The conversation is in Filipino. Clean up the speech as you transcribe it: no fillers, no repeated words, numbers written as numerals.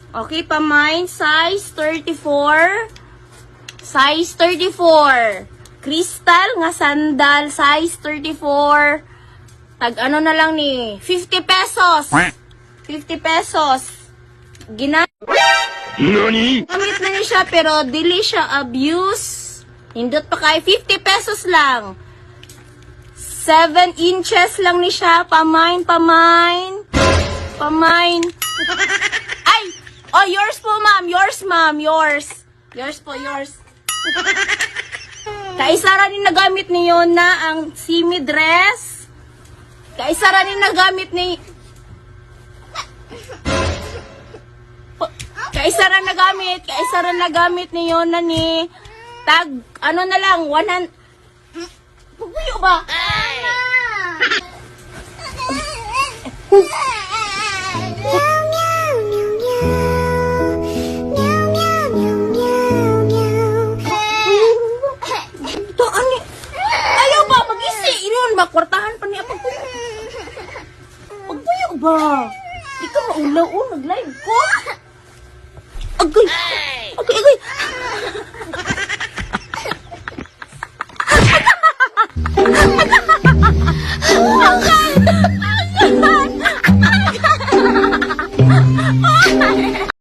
Okay, pamain, size 34. Size 34. Crystal nga sandal, size 34. Tag ano na lang ni, 50 pesos. 50 pesos. NANI?! Gamit na niya siya, pero dili siya abuse. Hindot pa kay 50 pesos lang. 7 inches lang ni siya. Pamain. Ay! Oh, yours po, ma'am. Yours, ma'am. Yours. Yours po, yours. Kaisara ni nagamit niyo na ang simi dress. Kaisara ni nagamit ni... Kaisara nagamit niyo na ni... Tag, ano na lang, 100... Pupuyo ba? Ito, ani? Ayaw ba? Mag-isi. Iyon ba? Kwartahan pa niya pagpuyo. Pagpuyo ba? Di ka maulaw, nag-live ko.